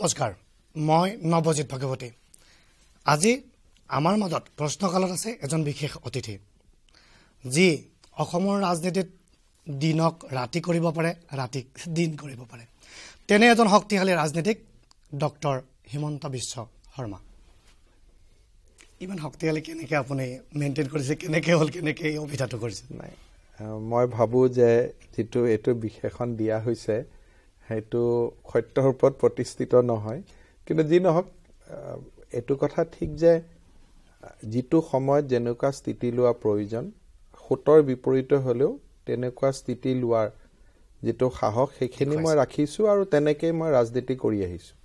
নমস্কাৰ মই নৱজিত ভগৱতী আজি আমাৰ মাজত প্ৰশ্নকালত আছে এজন বিশেষ অতিথি যি অসমৰ ৰাজনীতিত দিনক ৰাতি কৰিব পাৰে ৰাতিক দিন কৰিব পাৰে তেনে এজন শক্তিশালী ৰাজনীতিক ডক্টৰ হিমন্ত বিশ্ব শৰ্মা ইমান শক্তিশালী কেনেকৈ আপুনি মেইনটেইন কৰিছে কেনেকৈ হ'ল কেনেকৈ এই অভিধাটো কৰিছে নাই মই ভাবোঁ যে যিটো এইটো বিশেষণ দিয়া হৈছে সেইটো সত্যৰ ওপৰত প্ৰতিষ্ঠিত নহয় কিন্তু যি নহওক এইটো কথা ঠিক যে যিটো সময়ত যেনেকুৱা স্থিতি লোৱা প্ৰয়োজন সুতৰ বিপৰীত হ'লেও তেনেকুৱা স্থিতি লোৱাৰ যেটো সাহস সেইখিনি মই ৰাখিছোঁ আৰু তেনেকৈ মই ৰাজনীতি কৰি আহিছোঁ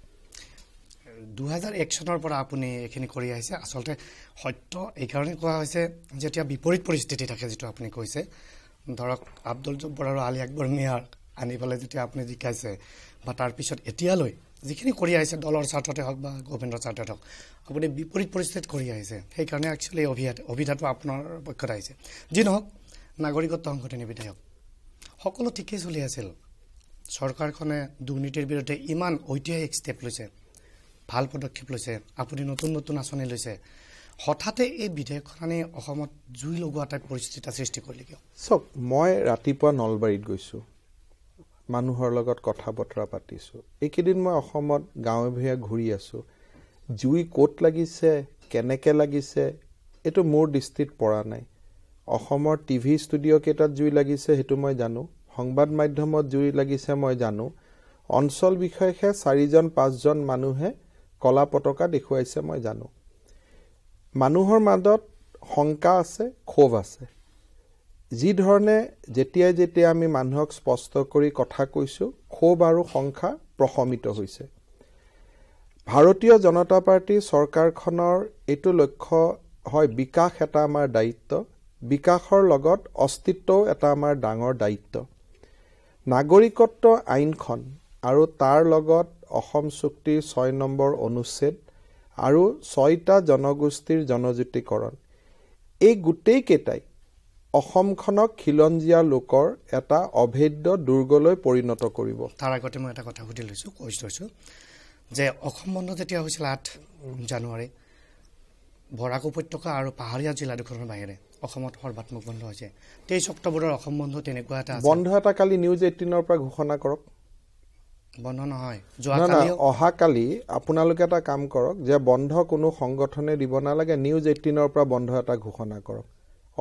2001 চনৰ পৰা আপুনি এখিনি কৰি আহিছে আসলতে সত্য এই কাৰণে কোৱা হৈছে যেতিয়া বিপৰীত পৰিস্থিতি থাকে যেটো আপুনি কৈছে ধৰক আব্দুল জব্বৰ আৰু আলী আকবৰ মিয়াৰ আনি পেলাই যেতিয়া আপুনি জিকাইছে বা তাৰ পিছত এতিয়ালৈ যিখিনি কৰি আহিছে দলৰ স্বাৰ্থতে হওক বা গভৰ্ণমেণ্টৰ স্বাৰ্থতে হওক আপুনি বিপৰীত পৰিস্থিতিত কৰি আহিছে সেইকাৰণে একচুৱেলি অভিধাটো আপোনাৰ পক্ষত আহিছে যি নহওক নাগৰিকত্ব সংশোধনী বিধেয়ক সকলো ঠিকেই চলি আছিল চৰকাৰখনে দুৰ্নীতিৰ বিৰুদ্ধে ইমান ঐতিহাসিক ষ্টেপ লৈছে ভাল পদক্ষেপ লৈছে আপুনি নতুন নতুন আঁচনি লৈছে হঠাতে এই বিধেয়কখনে অসমত জুই লগোৱা টাইপ পৰিস্থিতি সৃষ্টি কৰিলে কিয় সব মই ৰাতিপুৱা নলবাৰীত গৈছোঁ মানুহৰ লগত কথা বতৰা পাতিছোঁ এইকেইদিন মই অসমত গাঁৱে ভূঞে ঘূৰি আছোঁ জুই ক'ত লাগিছে কেনেকৈ লাগিছে এইটো মোৰ দৃষ্টিত পৰা নাই অসমৰ টিভি ষ্টুডিঅ' কেইটাত জুই লাগিছে সেইটো মই জানো সংবাদ মাধ্যমত জুই লাগিছে মই জানো অঞ্চল বিষয়ে 4-5জন মানুহে কলা পতাকা দেখুৱাইছে মই জানো মানুহৰ মাজত শংকা আছে ক্ষোভ আছে যি ধৰণে যেতিয়া আমি মানুহক স্পষ্ট কৰি কথা কৈছোঁ ক্ষোভ আৰু শংকা প্ৰশমিত হৈছে ভাৰতীয় জনতা পাৰ্টিৰ চৰকাৰখনৰ এইটো লক্ষ্য হয় বিকাশ এটা আমাৰ দায়িত্ব বিকাশৰ লগত অস্তিত্বও এটা আমাৰ ডাঙৰ দায়িত্ব নাগৰিকত্ব আইনখন আৰু তাৰ লগত অসম চুক্তিৰ 6 নম্বৰ অনুচ্ছেদ আৰু 6টা জনগোষ্ঠীৰ জনজাতিকৰণ এই গোটেই কেইটাই অসমখনক খিলঞ্জীয়া লোকৰ এটা অভেদ্য দুৰ্গলৈ পৰিণত কৰিব তাৰ আগতে মই এটা কথা সুধি লৈছোঁ কৈছোঁ যে অসম বন্ধ যেতিয়া হৈছিল 8 জানুৱাৰী বৰাক উপত্যকা আৰু পাহাৰীয়া জিলা দুখনৰ বাহিৰে অসমত সৰ্বাত্মক বন্ধ হৈছে 23 অক্টোবৰৰ অসম বন্ধ তেনেকুৱা এটা বন্ধ এটা কালি নিউজ 18ৰ পৰা ঘোষণা কৰক বন্ধ নহয় যোৱাকালি অহাকালি আপোনালোকে এটা কাম কৰক যে বন্ধ কোনো সংগঠনে দিব নালাগে নিউজ 18ৰ পৰা বন্ধ এটা ঘোষণা কৰক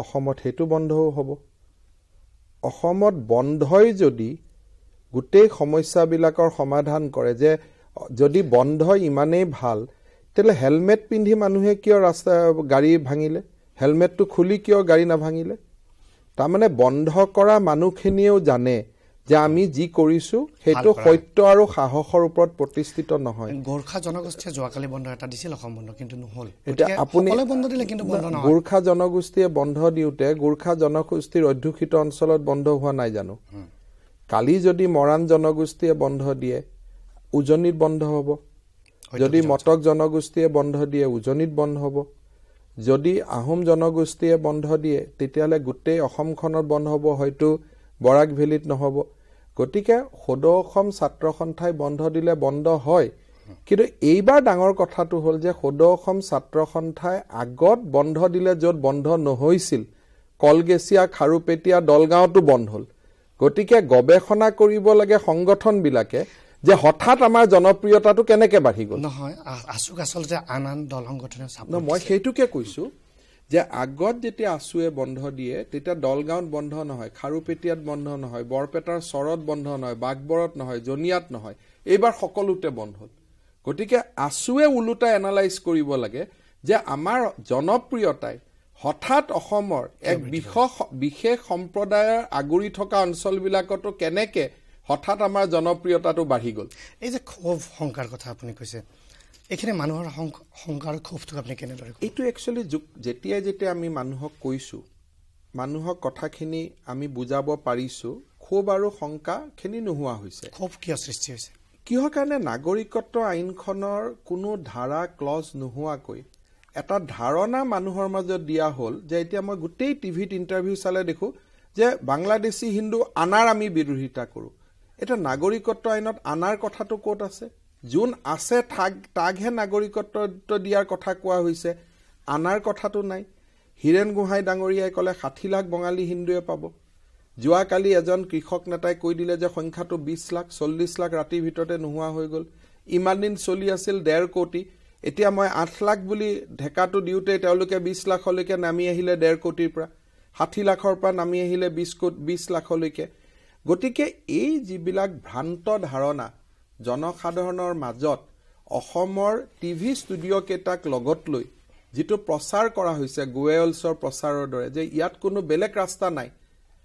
অসমত হেতু বন্ধও হ'ব অসমত বন্ধই যদি গোটেই সমস্যাবিলাকৰ সমাধান কৰে যে যদি বন্ধ ইমানেই ভাল তেলে হেলমেট পিন্ধি মানুহে কিয় ৰাস্তা গাড়ী ভাঙিলে হেলমেটটো খুলি কিয় গাড়ী নাভাঙিলে তাৰমানে বন্ধ কৰা মানুহখিনিও জানে যে আমি যি কৰিছোঁ সেইটো সত্য আৰু সাহসৰ ওপৰত প্ৰতিষ্ঠিত নহয় গোৰ্খা জনগোষ্ঠীয়ে যোৱাকালি বন্ধ এটা দিছিল অসম বন্ধ কিন্তু নহল এতিয়া আপুনি বন্ধ দিলে কিন্তু বন্ধ নহয় গোৰ্খা জনগোষ্ঠীয়ে বন্ধ দিওঁতে গোৰ্খা জনগোষ্ঠীৰ অধ্যুষিত অঞ্চলত বন্ধ হোৱা নাই জানো কালি যদি মৰাণ জনগোষ্ঠীয়ে বন্ধ দিয়ে উজনিত বন্ধ হ'ব যদি মটক জনগোষ্ঠীয়ে বন্ধ দিয়ে উজনিত বন্ধ হ'ব যদি আহোম জনগোষ্ঠীয়ে বন্ধ দিয়ে তেতিয়ালে গোটেই অসমখনত বন্ধ হ'ব হয়তো বৰাক ভেলিত নহব গতিকে সদৌ অসম ছাত্ৰ সন্থাই বন্ধ দিলে বন্ধ হয় কিন্তু এইবাৰ ডাঙৰ কথাটো হ'ল যে সদৌ অসম ছাত্ৰ সন্থাই আগত বন্ধ দিলে য'ত বন্ধ নহৈছিল কলগেছিয়া খাৰুপেটীয়া দলগাঁৱতো বন্ধ হ'ল গতিকে গৱেষণা কৰিব লাগে সংগঠনবিলাকে যে হঠাৎ আমাৰ জনপ্ৰিয়তাটো কেনেকৈ বাঢ়ি গ'ল নহয় আছুক আচলতে আন দল সংগঠনে মই সেইটোকে কৈছোঁ যে আগত যেতিয়া আছুৱে বন্ধ দিয়ে তেতিয়া দলগাঁৱত বন্ধ নহয় খাৰুপেটীয়াত বন্ধ নহয় বৰপেটাৰ চৰত বন্ধ নহয় বাগবৰত নহয় জনিয়াত নহয় এইবাৰ সকলোতে বন্ধ হ'ল গতিকে আছুৱে ওলোটা এনালাইজ কৰিব লাগে যে আমাৰ জনপ্ৰিয়তাই হঠাৎ অসমৰ এক বিশেষ সম্প্ৰদায়ৰ আগুৰি থকা অঞ্চলবিলাকতো কেনেকৈ হঠাৎ আমাৰ জনপ্ৰিয়তাটো বাঢ়ি গ'ল এই যে ক্ষোভ শংকাৰ কথা আপুনি কৈছে এখানে মানুহৰ শংকাৰ ক্ষোভটো আপুনি কেনেদৰে এইটো একচুৱেলি যেতিয়া আমি মানুহক কৈছোঁ মানুহক কথাখিনি আমি বুজাব পাৰিছোঁ ক্ষোভ আৰু শংকাখিনি নোহোৱা হৈছে ক্ষোভ কিয় সৃষ্টি হৈছে কিহৰ কাৰণে নাগৰিকত্ব আইনখনৰ কোনো ধাৰা ক্লজ নোহোৱাকৈ এটা ধাৰণা মানুহৰ মাজত দিয়া হ'ল যে এতিয়া মই গোটেই টিভিত ইণ্টাৰভিউ চালে দেখোঁ যে বাংলাদেশী হিন্দু আনাৰ আমি বিৰোধিতা কৰোঁ এটা নাগৰিকত্ব আইনত আনাৰ কথাটো ক'ত আছে যোন আছে তাকহে নাগৰিকত্ব দিয়াৰ কথা কোৱা হৈছে, আনাৰ কথাটো নাই। হীৰেণ গোহাঁই ডাঙৰীয়াই ক'লে 60 লাখ বঙালী হিন্দুৱে পাব। যোৱাকালি এজন কৃষক নেতাই কৈ দিলে যে সংখ্যাটো 20 লাখ, 40 লাখ ৰাতিৰ ভিতৰতে নোহোৱা হৈ গ'ল। ইমান দিন চলি আছিল 1.5 কোটি, এতিয়া মই 8 লাখ বুলি ঢেকাটো দিওঁতে তেওঁলোকে 20 লাখলৈকে নামি আহিলে 1.5 কোটিৰ পৰা, 60 লাখৰ পৰা নামি আহিলে 20 লাখলৈকে। গতিকে এই যিবিলাক ভ্ৰান্ত ধাৰণা জনসাধাৰণৰ মাজত অসমৰ টিভি ষ্টুডিঅ' কেইটাক লগত লৈ যিটো প্ৰচাৰ কৰা হৈছে গোৱেলছৰ প্ৰচাৰৰ দৰে, যে ইয়াত কোনো বেলেগ ৰাস্তা নাই,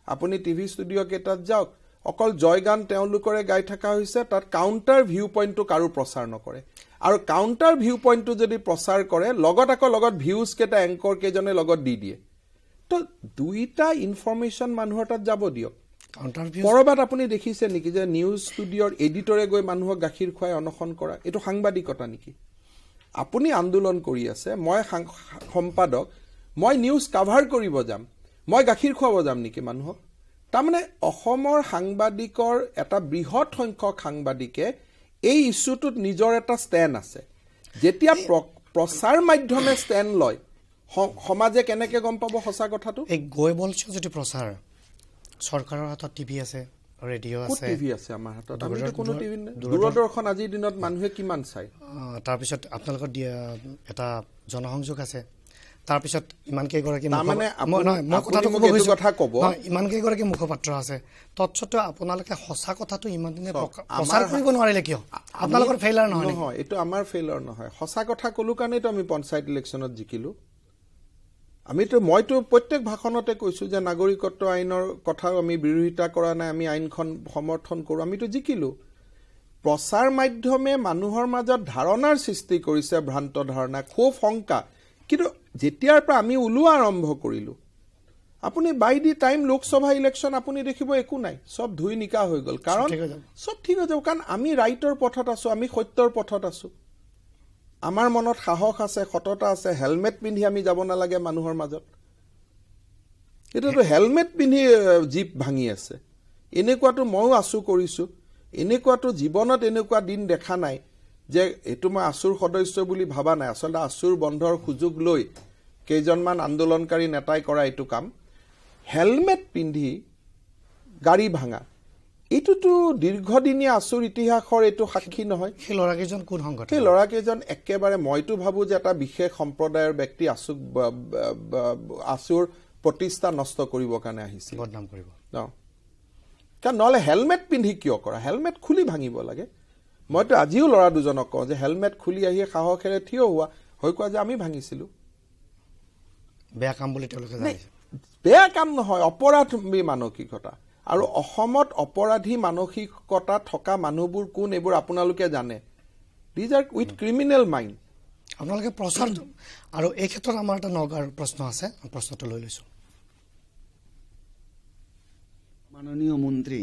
আপুনি টিভি ষ্টুডিঅ' কেইটাত যাওক, অকল জয়গান তেওঁলোকৰে গাই থকা হৈছে, তাত কাউণ্টাৰ ভিউ পইণ্টটো কাৰো প্ৰচাৰ নকৰে। আৰু কাউণ্টাৰ ভিউ পইণ্টটো যদি প্ৰচাৰ কৰে, লগত ভিউজ কেইটা এংকৰ কেইজনে লগত দি দিয়ে, তো দুইটা ইনফৰমেশ্যন মানুহৰ তাত যাব দিয়ক। কৰবাত আপুনি দেখিছে নেকি যে নিউজ ষ্টুডিঅ'ৰ এডিটৰে গৈ মানুহক গাখীৰ খুৱাই অনশন কৰা? এইটো সাংবাদিকতা নেকি? আপুনি আন্দোলন কৰি আছে, মই সম্পাদক, মই নিউজ কাভাৰ কৰিব যাম, মই গাখীৰ খুৱাব যাম নেকি মানুহক? তাৰমানে অসমৰ সাংবাদিকৰ এটা বৃহৎ সংখ্যক সাংবাদিকে এই ইছ্যুটোত নিজৰ এটা ষ্টেণ্ড আছে। যেতিয়া প্ৰচাৰ মাধ্যমে ষ্টেণ্ড লয়, সমাজে কেনেকে গম পাব সঁচা কথাটো? এই গোৱেবলছৰ যিটো প্ৰচাৰ, চৰকাৰৰ হাতত টিভি আছে, ৰেডিঅ' আছে, টিভি আছে আমাৰ হাতত, আমিতো কোনো টিভি নাই। দূৰদৰ্শন আজিৰ দিনত মানুহে কিমান চাই? তাৰপিছত আপোনালোকৰ এটা জনসংযোগ আছে, তাৰপিছত ইমানকেইগৰাকী ইমানকেইগৰাকী মুখপাত্ৰ আছে, তৎসত্বেও আপোনালোকে সঁচা কথাটো ইমান দিনে প্ৰচাৰ কৰিব নোৱাৰিলে কিয়? আপোনালোকৰ ফেইলাৰ নহয়? এইটো আমাৰ ফেইলাৰ নহয়। সঁচা কথা ক'লো কাৰণেতো আমি পঞ্চায়ত ইলেকশ্যনত জিকিলো। মইতো প্ৰত্যেক ভাষণতে কৈছো যে নাগৰিকত্ব আইনৰ কথাও আমি বিৰোধিতা কৰা নাই, আমি আইনখন সমৰ্থন কৰোঁ, আমিতো জিকিলো। প্ৰচাৰ মাধ্যমে মানুহৰ মাজত ধাৰণাৰ সৃষ্টি কৰিছে, ভ্ৰান্ত ধাৰণা, খুব শংকা। কিন্তু যেতিয়াৰ পৰা আমি ওলোৱা আৰম্ভ কৰিলো, আপুনি by the time Lok Sabha election আপুনি দেখিব একো নাই, চব ধুই নিকা হৈ গ'ল। কাৰণ চব ঠিক হৈ যাব, কাৰণ আমি ৰাইটৰ পথত আছো, আমি সত্যৰ পথত আছো, আমাৰ মনত সাহস আছে, সততা আছে। হেলমেট পিন্ধি আমি যাব নালাগে মানুহৰ মাজত। এতিয়াতো হেলমেট পিন্ধি জীপ ভাঙি আছে, এনেকুৱাতো ময়ো আছু কৰিছো। এনেকুৱাতো জীৱনত এনেকুৱা দিন দেখা নাই যে এইটো মই আছুৰ সদস্য বুলি ভাবা নাই। আচলতে আছুৰ বন্ধৰ সুযোগ লৈ কেইজনমান আন্দোলনকাৰী নেতাই কৰা এইটো কাম, হেলমেট পিন্ধি গাড়ী ভাঙা, এইটোতো দীৰ্ঘদিনীয়া আছুৰ ইতিহাসৰ এইটো সাক্ষী নহয়। সেই ল'ৰাকেইজন কোন সংগঠন? সেই ল'ৰাকেইজন একেবাৰে, মইতো ভাবো যে এটা বিশেষ সম্প্ৰদায়ৰ ব্যক্তি আছুৰ প্ৰতিষ্ঠা নষ্ট কৰিবৰ কাৰণে আহিছিল, বদনাম কৰিব। কাৰণ নহ'লে হেলমেট পিন্ধি কিয় কৰা? হেলমেট খুলি ভাঙিব লাগে। মইতো আজিও ল'ৰা দুজনক কওঁ যে হেলমেট খুলি আহি সাহসেৰে থিয় হোৱা, হৈ কোৱা যে আমি ভাঙিছিলো। বেয়া কাম বুলি তেওঁলোকে জানিছে। বেয়া কাম নহয়, অপৰাধী মানসিকতা। আৰু অসমত অপৰাধী মানসিকতা থকা মানুহবোৰ কোন এইবোৰ আপোনালোকে জানে। These are with criminal mind. আপোনালোকে প্ৰচাৰ, আৰু এই ক্ষেত্ৰত আমাৰ এটা নগাঁৱৰ প্ৰশ্ন আছে, প্ৰশ্নটো লৈ লৈছো। মাননীয় মন্ত্ৰী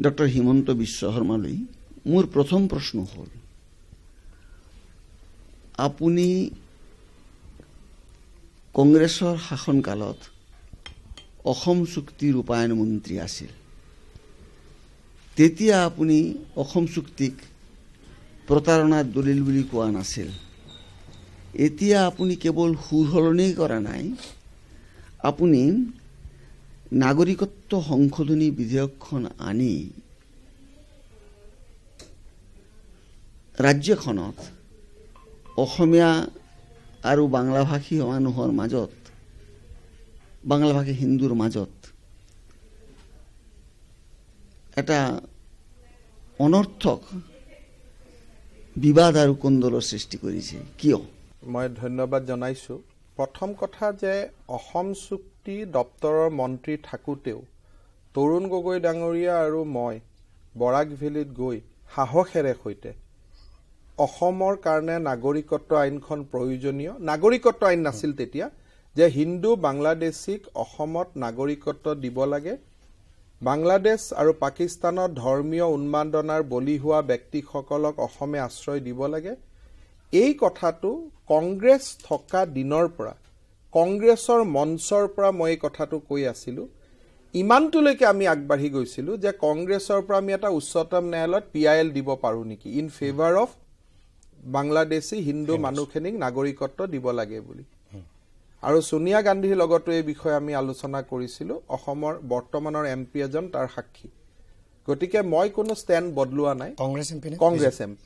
ডক্টৰ হিমন্ত বিশ্ব শৰ্মালৈ মোৰ প্ৰথম প্ৰশ্ন হ'ল, আপুনি কংগ্ৰেছৰ শাসনকালত অসম চুক্তি ৰূপায়ণ মন্ত্ৰী আছিল। তেতিয়া আপুনি অসম চুক্তিক প্ৰতাৰণাৰ দলিল বুলি কোৱা নাছিল। এতিয়া আপুনি কেৱল সুসলনি কৰা নাই, আপুনি নাগৰিকত্ব সংশোধনী বিধেয়কখন আনি ৰাজ্যখনত অসমীয়া আৰু বাংলাভাষী মানুহৰ মাজত, বাংলাভাষী হিন্দুৰ মাজত এটা অনৰ্থক বিবাদ আৰু কন্দলৰ সৃষ্টি কৰিছে। কিয়? মই ধন্যবাদ জনাইছো। প্ৰথম কথা যে অসম চুক্তি দপ্তৰৰ মন্ত্ৰী থাকোঁতেও তৰুণ গগৈ ডাঙৰীয়া আৰু মই বৰাক ভেলীত গৈ সাহসেৰে সৈতে অসমৰ কাৰণে নাগৰিকত্ব আইনখন প্ৰয়োজনীয়, নাগৰিকত্ব আইন নাছিল তেতিয়া, যে হিন্দু বাংলাদেশীক অসমত নাগৰিকত্ব দিব লাগে, বাংলাদেশ আৰু পাকিস্তানত ধৰ্মীয় উন্মাদনাৰ বলি হোৱা ব্যক্তিসকলক অসমে আশ্ৰয় দিব লাগে। এই কথাটো কংগ্ৰেছ থকা দিনৰ পৰা, কংগ্ৰেছৰ মঞ্চৰ পৰা মই এই কথাটো কৈ আছিলো ইমানটোলৈকে আমি আগবাঢ়ি গৈছিলোঁ যে কংগ্ৰেছৰ পৰা আমি এটা উচ্চতম ন্যায়ালয়ত PIL দিব পাৰোঁ নেকি in favour of Bangladeshi Hindu মানুহখিনিক নাগৰিকত্ব দিব লাগে বুলি আৰু সোনিয়া গান্ধীৰ লগতো এই বিষয়ে আমি আলোচনা কৰিছিলোঁ অসমৰ বৰ্তমানৰ MP এজন তাৰ সাক্ষী গতিকে মই কোনো ষ্টেণ্ড বদলোৱা নাই কংগ্ৰেছ MP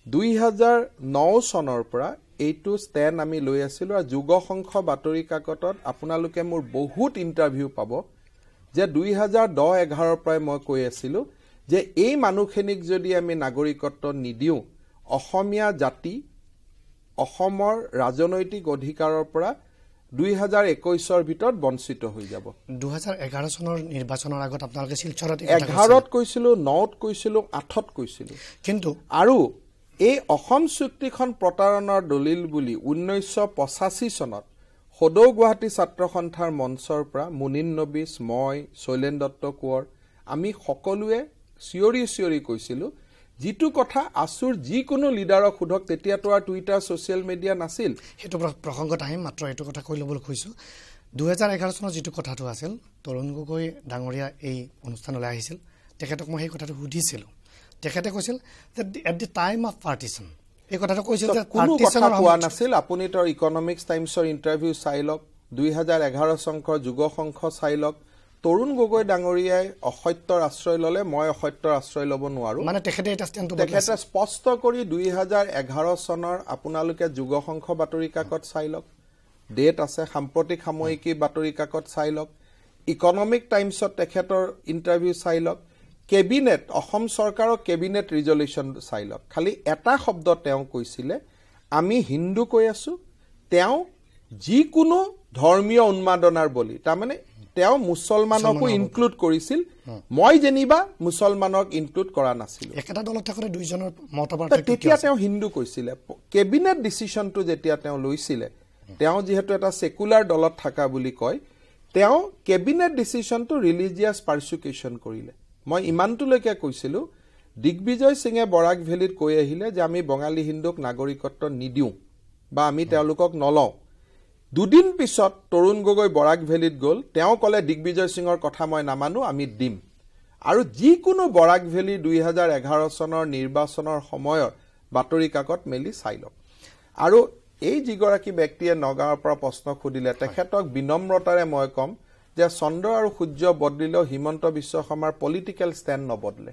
2009 চনৰ পৰা এইটো ষ্টেণ্ড আমি লৈ আছিলোঁ আৰু যুগসংখ বাতৰি কাকতত আপোনালোকে মোৰ বহুত ইণ্টাৰভিউ পাব যে 2010-11 পৰাই মই কৈ আছিলোঁ যে এই মানুহখিনিক যদি আমি নাগৰিকত্ব নিদিওঁ অসমীয়া জাতি অসমৰ ৰাজনৈতিক অধিকাৰৰ পৰা 2021 ভিতৰত বঞ্চিত হৈ যাব 2011 চনৰ নিৰ্বাচনৰ আগত আপোনালোকে শিলচৰত 11ত কৈছিলোঁ 9ত কৈছিলোঁ 8ত কৈছিলোঁ কিন্তু আৰু এই অসম চুক্তিখন প্ৰতাৰণাৰ দলিল বুলি 1985 চনত সদৌ গুৱাহাটী ছাত্ৰ সন্থাৰ মঞ্চৰ পৰা মুনিন নবিছ মই শৈলেন দত্ত কোঁৱৰ আমি সকলোৱে চিঞৰি কৈছিলোঁ যিটো কথা আসুৰ যিকোনো লিডাৰক সোধক তেতিয়াতো আৰু টুইটাৰ ছ'চিয়েল মিডিয়া নাছিল সেইটো প্ৰসংগত আহিম মাত্ৰ এইটো কথা কৈ ল'বলৈ খুজিছোঁ 2011 চনৰ যিটো কথাটো আছিল তৰুণ গগৈ ডাঙৰীয়া এই অনুষ্ঠানলৈ আহিছিল তেখেতক মই সেই কথাটো সুধিছিলোঁ তেখেতে কৈছিল যে at the time of partition এই কথাটো কৈছিল যে কোনো কথা কোৱা নাছিল আপুনি তাৰ ইকনমিক্স টাইমছৰ ইণ্টাৰভিউ চাই লওক 2011 চনৰ যুগসংখ চাই লওক তৰুণ গগৈ ডাঙৰীয়াই অসত্যৰ আশ্ৰয় ললে মই অসত্যৰ আশ্ৰয় ল'ব নোৱাৰো মানে তেখেতে এটা ষ্টেণ্ডটো তেখেতে স্পষ্ট কৰি 2011 চনৰ আপোনালোকে যুগসংখ বাতৰি কাকত চাই লওক ডেট আছে সাম্প্ৰতিক সাময়িকী বাতৰি কাকত চাই লওক ইকনমিক টাইমছত তেখেতৰ ইণ্টাৰভিউ চাই লওক কেবিনেট অসম চৰকাৰৰ কেবিনেট ৰিজলিউশ্যন চাই লওক খালি এটা শব্দ তেওঁ কৈছিলে আমি হিন্দু কৈ আছো তেওঁ যিকোনো ধৰ্মীয় উন্মাদনাৰ বলি তাৰমানে তেওঁ মুছলমানকো ইনক্লুড কৰিছিল মই যেনিবা মুছলমানক ইনক্লুড কৰা নাছিল একেটা দলত থাকোতে দুইজনৰ মতবাদ তেতিয়া তেওঁ হিন্দু কৈছিলে কেবিনেট ডিসিশনটো যেতিয়া তেওঁ লৈছিলে তেওঁ যেহেতু এটা সেকুলাৰ দলত থাকা বুলি কয় তেওঁ কেবিনেট ডিসিশনটো ৰিলিজিয়াছ পাৰসিকিউশন কৰিলে মই ইমানটোলৈকে কৈছিলোঁ দিগ্বিজয় সিঙে বৰাক ভেলীত কৈ আহিলে যে আমি বঙালী হিন্দুক নাগৰিকত্ব নিদিওঁ বা আমি তেওঁলোকক নলওঁ দুদিন পিছত তৰুণ গগৈ বৰাক ভেলীত গ'ল তেওঁ ক'লে দিগ্বিজয় সিঙৰ কথা মই নামানো আমি দিম আৰু যিকোনো বৰাক ভেলী 2011 চনৰ নিৰ্বাচনৰ সময়ৰ বাতৰি কাকত মেলি চাই লওক আৰু এই যিগৰাকী ব্যক্তিয়ে নগাঁৱৰ পৰা প্ৰশ্ন খুদিলে তেখেতক বিনম্ৰতাৰে মই কম যে চন্দ্ৰ আৰু সূৰ্য বদলিলেও হিমন্ত বিশ্ব শৰ্মাৰ পলিটিক্যাল ষ্টেণ্ড নবদলে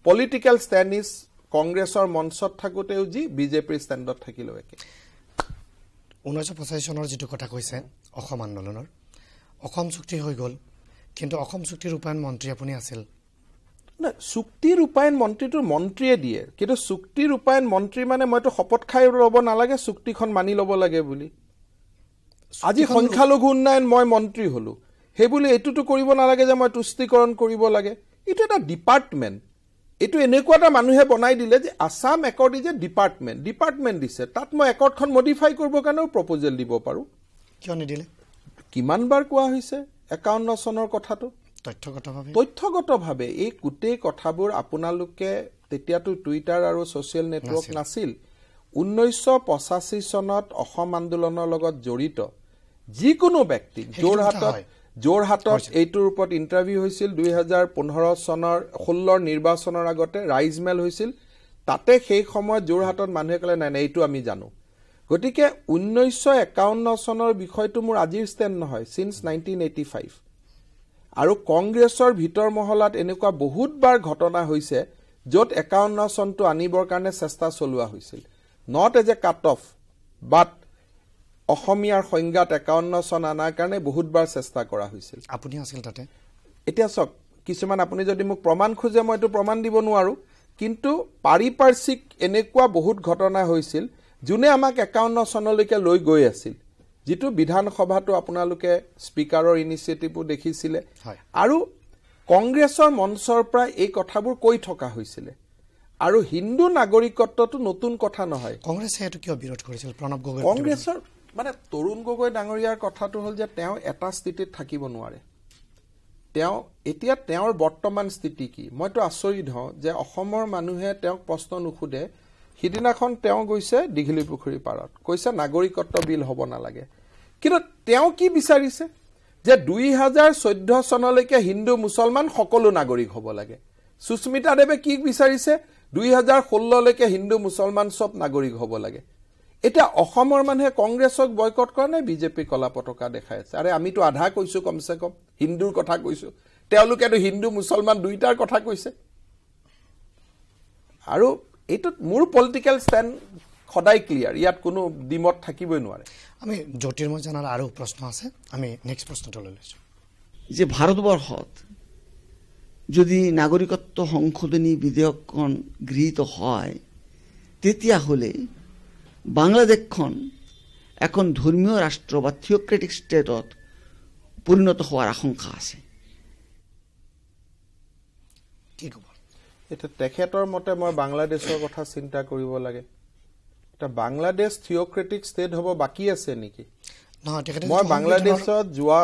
পলিটিক্যাল ষ্টেণ্ড ইজ কংগ্ৰেছৰ মঞ্চত থাকোতেও যি বিজেপিৰ ষ্টেণ্ডত থাকিলেও একে 1985 চনৰ যিটো কথা কৈছে অসম আন্দোলনৰ অসম চুক্তি হৈ গ'ল কিন্তু অসম চুক্তিৰ ৰূপায়ণ মন্ত্ৰী আপুনি আছিল না চুক্তিৰ ৰূপায়ণ মন্ত্ৰীটো মন্ত্ৰীয়ে দিয়ে কিন্তু চুক্তিৰ ৰূপায়ণ মন্ত্ৰী মানে মইতো শপত খাই ল'ব নালাগে চুক্তিখন মানি ল'ব লাগে বুলি আজি সংখ্যালঘু উন্নয়ন মই মন্ত্ৰী হলো সেই বুলি এইটোতো কৰিব নালাগে যে মই তুষ্টিকৰণ কৰিব লাগে এইটো এটা ডিপাৰ্টমেণ্ট এইটো এনেকুৱা এটা মানুহে বনাই দিলে যে Assam accord is a department দিছে তাত মই একৰ্ডখন মডিফাই কৰিব কাৰণেও প্ৰপ'জেল দিব পাৰোঁ কিয় নিদিলে কিমানবাৰ কোৱা হৈছে 51 চনৰ কথাটো তথ্যগতভাৱে এই গোটেই কথাবোৰ আপোনালোকে তেতিয়াতো টুইটাৰ আৰু ছ'চিয়েল নেটৱৰ্ক নাছিল 1985 চনত অসম আন্দোলনৰ লগত জড়িত যিকোনো ব্যক্তি যোৰহাটত এইটোৰ ওপৰত ইণ্টাৰভিউ হৈছিল 2015 চনৰ 16 নিৰ্বাচনৰ আগতে ৰাইজমেল হৈছিল তাতে সেই সময়ত যোৰহাটত মানুহে ক'লে নাই এইটো আমি জানো গতিকে 1951 চনৰ বিষয়টো মোৰ আজিৰ ষ্টেণ্ড নহয় সিন্স 1985 আৰু কংগ্ৰেছৰ ভিতৰ মহলাত এনেকুৱা বহুতবাৰ ঘটনা হৈছে য'ত 51 চনটো আনিবৰ কাৰণে চেষ্টা চলোৱা হৈছিল not as a cut off but অসমীয়াৰ সংজ্ঞাত 51 চন আনাৰ কাৰণে বহুতবাৰ চেষ্টা কৰা হৈছিল আপুনি আছিল তাতে এতিয়া চাওক কিছুমান আপুনি যদি মোক প্ৰমাণ খোজে মই এইটো প্ৰমাণ দিব নোৱাৰো কিন্তু পাৰিপাৰ্শ্বিক এনেকুৱা বহুত ঘটনা হৈছিল যোনে আমাক 51 চনলৈকে লৈ গৈ আছিল যিটো বিধানসভাটো আপোনালোকে স্পিকাৰৰ ইনিচিয়েটিভো দেখিছিলে আৰু কংগ্ৰেছৰ মঞ্চৰ পৰা এই কথাবোৰ কৈ থকা হৈছিল আৰু হিন্দু নাগৰিকত্বটো নতুন কথা নহয় কংগ্ৰেছে এটো কিয় বিৰোধ কৰিছিল প্ৰণৱ গগৈ কংগ্ৰেছৰ মানে তৰুণ গগৈ ডাঙৰীয়াৰ কথাটো হ'ল যে তেওঁ এটা স্থিতিত থাকিব নোৱাৰে তেওঁ এতিয়া তেওঁৰ বৰ্তমান স্থিতি কি মইতো আচৰিত হওঁ যে অসমৰ মানুহে তেওঁক প্ৰশ্ন নুখুধে সিদিনাখন তেওঁ গৈছে দীঘলী পুখুৰী পাৰত কৈছে নাগৰিকত্ব বিল হ'ব নালাগে কিন্তু তেওঁ কি বিচাৰিছে যে 2014 চনলৈকে হিন্দু মুছলমান সকলো নাগৰিক হ'ব লাগে সুস্মিতা দেৱে কি বিচাৰিছে 2016 লৈকে হিন্দু মুছলমান সব নাগৰিক হ'ব লাগে এটা অসমৰ মানুহে কংগ্ৰেছক বয়কট কৰা নাই বিজেপি কলা পতাকা দেখাই আছে আৰে আমিতো আধা কৈছো কমসে কম হিন্দুৰ কথা কৈছো তেওঁলোকেতো হিন্দু মুছলমান দুইটাৰ কথা কৈছে আৰু এইটো মোৰ পলিটিক্যাল ষ্টেণ্ড সদায় ক্লিয়াৰ ইয়াত কোনো দিমত থাকিবই নোৱাৰে আমি জ্যোতিৰ্ময় জানাৰ আৰু প্ৰশ্ন আছে আমি নেক্সট প্ৰশ্নটো লৈ লৈছো যে ভাৰতবৰ্ষত যদি নাগৰিকত্ব সংশোধনী বিধেয়কখন গৃহীত হয় তেতিয়াহ'লে বাংলাদেশখন এখন ধৰ্মীয় ৰাষ্ট্ৰ বা থিঅক্ৰেটিক ষ্টেটত পৰিণত হোৱাৰ আশংকা আছে কি ক'ব এটা তেখেতৰ মতে মই বাংলাদেশৰ কথা চিন্তা কৰিব লাগে এটা বাংলাদেশ থিঅক্ৰেটিক ষ্টেট হ'ব বাকি আছে নেকি নহয় তেখেতে মই বাংলাদেশত যোৱা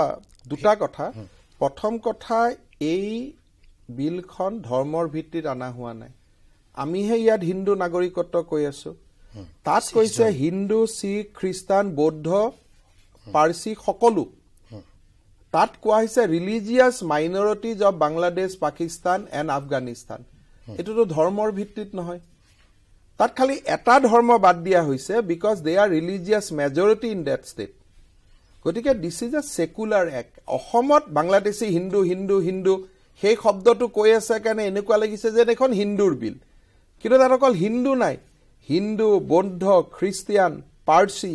দুটা কথা প্ৰথম কথা এই বিলখন ধৰ্মৰ ভিত্তিত আনা হোৱা নাই আমিহে ইয়াত হিন্দু নাগৰিকত্ব কৈ আছো তাত কৈছে হিন্দু শিখ খ্ৰীষ্টান বৌদ্ধ পাৰ্চী সকলো তাত কোৱা হৈছে religious minorities of Bangladesh Pakistan and Afghanistan এটোতো ধৰ্মৰ ভিত্তিত নহয় তাত খালি এটা ধৰ্ম বাদ দিয়া হৈছে because they are religious majority in that state গতিকে this is a secular act অসমত বাংলাদেশী হিন্দু হিন্দু হিন্দু সেই শব্দটো কৈ আছে কাৰণে এনেকুৱা লাগিছে যে এখন হিন্দুৰ বিল কিন্তু তাত অকল হিন্দু নাই হিন্দু বৌদ্ধ খ্ৰীষ্টিয়ান পাৰ্চী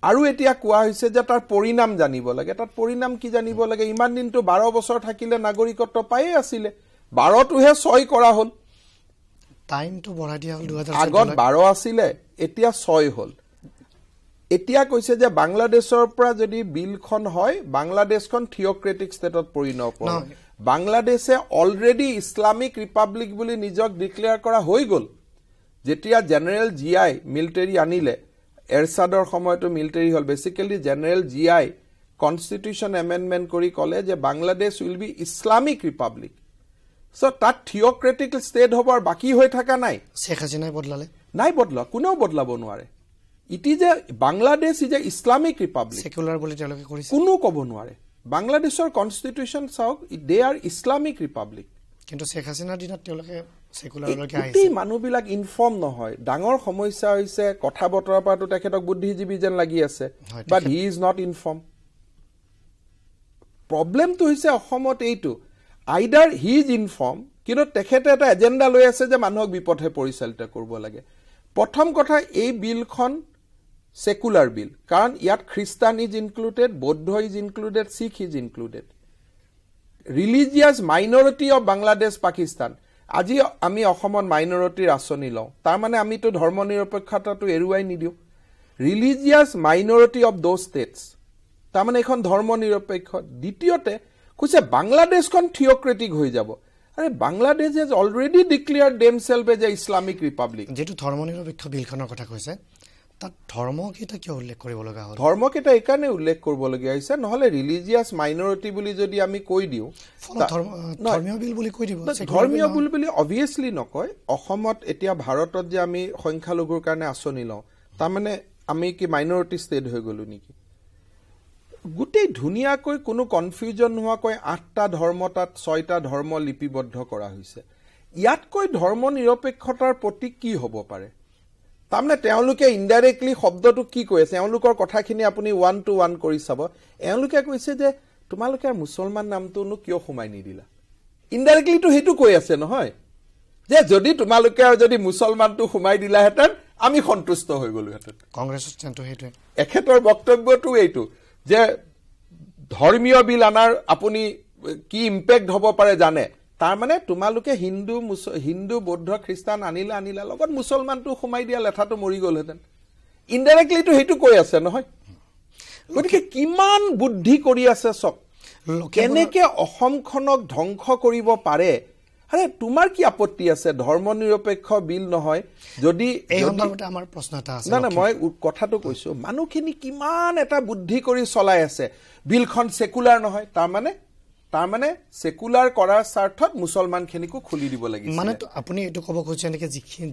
আৰু এতিয়া কোৱা হৈছে যে তাৰ পৰিণাম জানিব লাগে তাত পৰিণাম কি জানিব লাগে ইমান দিনটো 12 বছৰ থাকিলে নাগৰিকত্ব পায়ে আছিলে 12টোহে 6 কৰা হ'ল টাইমটো বঢ়াই দিয়া হ'ল 2000 আগত 12 আছিলে এতিয়া 6 হ'ল এতিয়া কৈছে যে বাংলাদেশৰ পৰা যদি বিলখন হয় বাংলাদেশখন থিঅক্ৰেটিক ষ্টেটত পৰিণত হ'ব বাংলাদেশে অলৰেডি ইছলামিক ৰিপাব্লিক বুলি নিজক ডিক্লেয়াৰ কৰা হৈ গ'ল যেতিয়া জেনাৰেল জিআই মিলিটাৰী আনিলে এৰছাদৰ সময়টো মিলিটাৰী হ'ল basically general GI constitution amendment কৰি ক'লে যে Bangladesh will be Islamic Republic so তাত থিঅক্ৰেটিক ষ্টেট হবৰ বাকি হৈ থকা নাই শেখ হাসিনাই বদলালে নাই বদলা কোনেও বদলাব নোৱাৰে it is a Bangladesh is a Islamic Republic secular বুলি তেওঁলোকে কৰিছে কোনো ক'ব নোৱাৰে বাংলাদেশৰ কনস্টিটিউশন চাওক দে আৰ ইছলামিক ৰিপাব্লিক কিন্তু শেখ হাসিনাৰ দিনত তেওঁলোকে সেকুলাৰলৈকে আহিছে এই মানুহবিলাক ইনফৰ্ম নহয় ডাঙৰ সমস্যা হৈছে কথা বতৰা পাতো তেখেতক বুদ্ধিজীৱী যেন লাগি আছে but he is not inform প্ৰবলেমটো হৈছে অসমত এইটো আইদাৰ হি ইজ ইনফৰ্ম কিন্তু তেখেতে এটা এজেণ্ডা লৈ আছে যে মানুহক বিপথে পৰিচালিত কৰিব লাগে প্ৰথম কথা এই বিলখন সেকুলাৰ বিল কাৰণ ইয়াত খ্ৰীষ্টান ইজ ইনক্লুডেড বৌদ্ধ is included Sikh is included religious minority of Bangladesh Pakistan আজি আমি অসমত মাইনৰিটিৰ আঁচনি লওঁ তাৰ মানে আমিতো ধৰ্ম নিৰপেক্ষতাটো এৰুৱাই নিদিও religious minority of those states তাৰ মানে এখন ধৰ্ম নিৰপেক্ষ দ্বিতীয়তে কৈছে বাংলাদেশখন থিঅক্ৰেটিক হৈ যাব আৰে Bangladesh has already declared themselves as a Islamic republic যেটো ধৰ্ম নিৰপেক্ষ বিলখনৰ কথা কৈছে তাত ধৰ্মকেইটা কিয় উল্লেখ কৰিব লগা হ'ল ধৰ্মকেইটা এইকাৰণে উল্লেখ কৰিবলগীয়া হৈছে নহলে ৰিলিজিয়াছ মাইনৰিটি বুলি যদি আমি কৈ দিওঁ ধৰ্মীয় বিল বুলি কৈ দিব ধৰ্মীয় বিল বুলি অবভিয়াছলি নকয় অসমত এতিয়া ভাৰতত যে আমি সংখ্যালঘুৰ কাৰণে আঁচনি লওঁ তাৰমানে আমি কি মাইনৰিটি ষ্টেট হৈ গ'লো নেকি গোটেই ধুনীয়াকৈ কোনো কনফিউজন নোহোৱাকৈ 8টা ধৰ্ম তাত 6টা ধৰ্ম লিপিবদ্ধ কৰা হৈছে ইয়াতকৈ ধৰ্ম নিৰপেক্ষতাৰ প্ৰতীক কি হ'ব পাৰে তাৰমানে তেওঁলোকে ইনডাইৰেক্টলি শব্দটো কি কৈ আছে তেওঁলোকৰ কথাখিনি আপুনি 1 to 1 কৰি চাব এওঁলোকে কৈছে যে তোমালোকে মুছলমান নামটোনো কিয় সোমাই নিদিলা ইনডাইৰেক্টলি তো হেতু কৈ আছে নহয় যে যদি তোমালোকে যদি মুছলমানটো সোমাই দিলাহেঁতেন আমি সন্তুষ্ট হৈ গ'লোহেঁতেন কংগ্ৰেছৰ ষ্টেণ্ডটো হেতুৱে এখেতৰ বক্তব্যটো এইটো যে ধৰ্মীয় বিল আনাৰ আপুনি কি ইম্পেক্ট হ'ব পাৰে জানে তাৰ মানে তোমালোকে হিন্দু বৌদ্ধ খ্ৰীষ্টান আনিলা লগত মুছলমানটো সোমাই দিয়া লেঠাটো মৰি গ'লহেঁতেন ইনডাইৰেক্টলি তো হেতু কৈ আছে নহয় গতিকে কিমান বুদ্ধি কৰি আছে চক কেনেকে অসমখনক ধ্বংস কৰিব পাৰে আৰে তোমাৰ কি আপত্তি আছে ধৰ্ম নিৰপেক্ষ বিল নহয় যদি এই সন্দৰ্ভত আমাৰ প্ৰশ্ন এটা আছে না মই কথাটো কৈছো মানুহখিনি কিমান এটা বুদ্ধি কৰি চলাই আছে বিলখন সেকুলাৰ নহয় তাৰ মানে সেকুলাৰ কৰাৰ স্বাৰ্থত মুছলমানখিনিকো খুলি দিব লাগিছে মানে আপুনি এটো ক'ব খুজিছে নেকি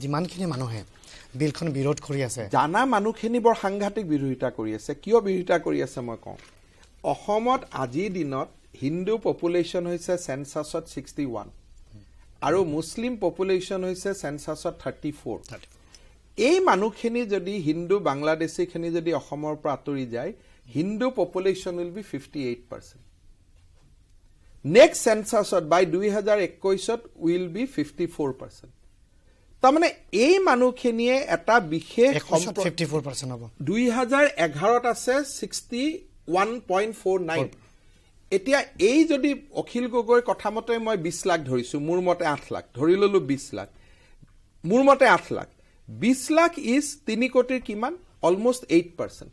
যিমানখিনি মানুহে বিলখন বিৰোধ কৰি আছে জানা মানুহখিনি বৰ সাংঘাতিক বিৰোধিতা কৰি আছে কিয় বিৰোধিতা কৰি আছে মই কওঁ অসমত আজিৰ দিনত হিন্দু পপুলেশ্যন হৈছে সেন্সাছত 61 আৰু মুছলিম পপুলেশ্যন হৈছে সেন্সাছত 34 এই মানুহখিনি যদি হিন্দু বাংলাদেশীখিনি যদি অসমৰ পৰা আঁতৰি যায় Hindu population will be 58%. Next সেন্সাছত বাই 2021 উইল বি 54%. তাৰমানে এই মানুহখিনিয়ে এটা বিশেষ 54% হ'ব 2011ত আছে 61.49. এতিয়া এই যদি অখিল গগৈৰ কথা মতে মই 20 লাখ ধৰিছো মোৰ মতে 8 লাখ ধৰি ললো 20 লাখ মোৰ মতে 8 লাখ 20 লাখ ইজ 3 কোটিৰ কিমান অলমোস্ট 8%.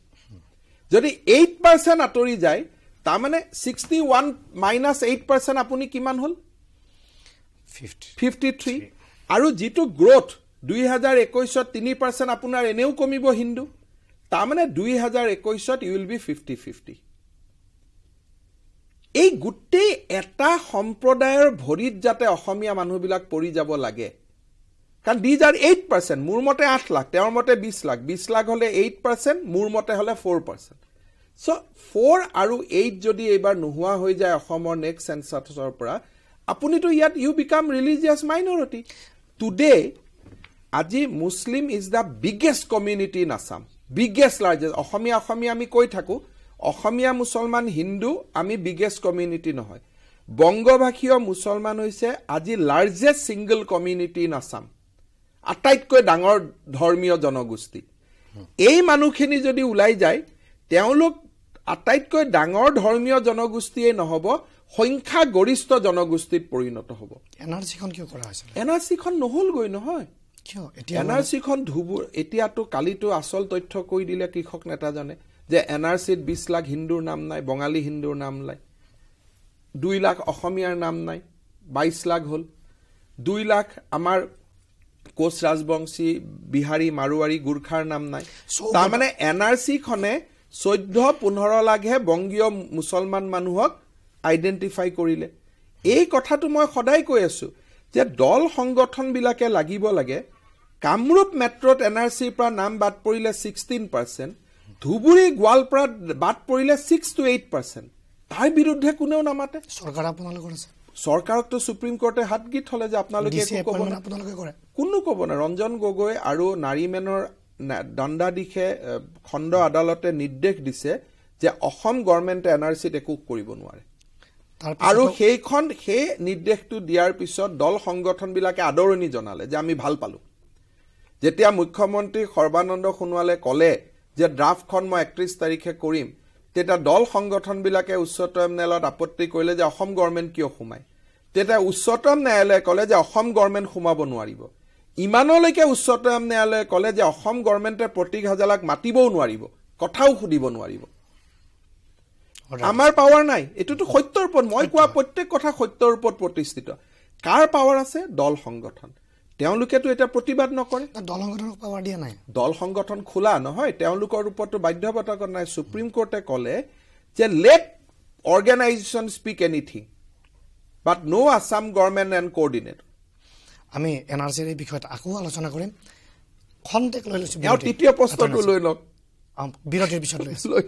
যদি 8% আঁতৰি যায় তাৰমানে 61 মাইনাস 8% আপুনি কিমান হল 53 আৰু যেটো গ্ৰোথ 2021ত 3% আপোনাৰ এনেও কমিব হিন্দু তাৰমানে 2021ত ইউ উইল বি 50-50. এই গুটেই এটা সম্প্ৰদায়ৰ ভৰিত যাতে অসমীয়া মানুহবিলাক পৰি যাব লাগে কাৰণ these are 8%. মোৰ মতে 8 লাখ তেওঁৰ মতে 20 লাখ 20 লাখ হলে 8% মোৰ মতে হলে 4%. So 4 আৰু 8 যদি এবাৰ নোহোৱা হৈ যায় অসমৰ নেক্সট সেন্সাছৰ পৰা আপুনিতো ইয়াত you become religious minority. Today আজি Muslim is the biggest community in Assam biggest largest অসমীয়া আমি কৈ থাকো অসমীয়া মুছলমান হিন্দু আমি বিগেষ্ট কমিউনিটি নহয় বংগভাষীয় মুছলমান হৈছে আজি largest single community in Assam আটাইতকৈ ডাঙৰ ধৰ্মীয় জনগোষ্ঠী. এই মানুহখিনি যদি ওলাই যায় তেওঁলোক আটাইতকৈ ডাঙৰ ধৰ্মীয় জনগোষ্ঠীয়ে নহব সংখ্যা গৰিষ্ঠ জনগোষ্ঠীত পৰিণত হ'ব. এনআৰসিখন কিয় কৰা হৈছে এনআৰসিখন নহলগৈ নহয় কিয় এতিয়া এনআৰসিখন ধুবুৰ এতিয়াতো কালিতো আসল তথ্য কৈ দিলে কৃষক নেতাজনে যে এনআৰসিত 20 লাখ হিন্দুৰ নাম নাই বঙালী হিন্দুৰ নাম নাই 2 লাখ অসমীয়াৰ নাম নাই 22 লাখ হল 2 লাখ আমাৰ কোচ ৰাজবংশী বিহাৰী মাৰুৱাৰী গুৰখাৰ নাম নাই তাৰ মানে এনআৰসি খনে 14-15 লাখহে বংগীয় মুছলমান মানুহক আইডেন্টিফাই কৰিলে. এই কথাটো মই সদায় কৈ আছো যে দল সংগঠন বিলাকে লাগিব লাগে কামৰূপ মেট্ৰত এনআৰসিৰ পৰা নাম বাদ পৰিলে 16%, ধুবুৰী গোৱালপাৰাত বাদ পৰিলে 6 to 8%. তাৰ বিৰুদ্ধে কোনেও নামাতে. চৰকাৰ আপোনালোকৰ আছে চৰকাৰকতো সুপ্ৰিম কোৰ্টে হাতগীত হলে যে আপোনালোকে আপোনালোকে কৰে কোনো ক'ব না. ৰঞ্জন গগৈ আৰু নাৰীমেনৰ দণ্ডাধীশে খণ্ড আদালতে নিৰ্দেশ দিছে যে অসম গভৰ্ণমেণ্টে এনআৰসিত একো কৰিব নোৱাৰে আৰু সেই নিৰ্দেশটো দিয়াৰ পিছত দল সংগঠন বিলাকে আদৰণি জনালে যে আমি ভাল পালো. যেতিয়া মুখ্যমন্ত্ৰী সৰ্বানন্দ সোণোৱালে কলে যে ড্ৰাফটখন মই 31 তাৰিখে কৰিম তেতিয়া দল সংগঠন বিলাকে উচ্চতম ন্যায়ালয়ত আপত্তি কৰিলে যে অসম গভৰ্ণমেণ্ট কিয় সোমায়. তেতিয়া উচ্চতম ন্যায়ালয়ে কলে যে অসম গভৰ্ণমেণ্ট সোমাব নোৱাৰিব. ইমানলৈকে উচ্চতম ন্যায়ালয়ে কলে যে অসম গভৰ্ণমেণ্টে প্ৰতীক হাজালাক মাতিবও নোৱাৰিব কথাও সুধিব নোৱাৰিব. আমাৰ পাৱাৰ নাই. এটোতো সত্যৰ ওপৰত মই কোৱা প্ৰত্যেক কথা সত্যৰ ওপৰত প্ৰতিষ্ঠিত. কাৰ পাৱাৰ আছে দল সংগঠন তেওঁলোকেতো এটা প্ৰতিবাদ নকৰে. দল সংগঠনক পাৱাৰ দিয়া নাই. দল সংগঠন খোলা নহয় তেওঁলোকৰ ওপৰতো বাধ্যবাধকতা নাই. সুপ্ৰিম কোৰ্টে কলে যে let organisation speak anything but no Assam government and coordinator. আমি এনআৰসিৰ এই বিষয়ত আকৌ আলোচনা কৰিম. খন্তেক লৈ লৈছো তৃতীয় প্ৰশ্নটো লৈ লওক বিৰতিৰ পিছত লৈ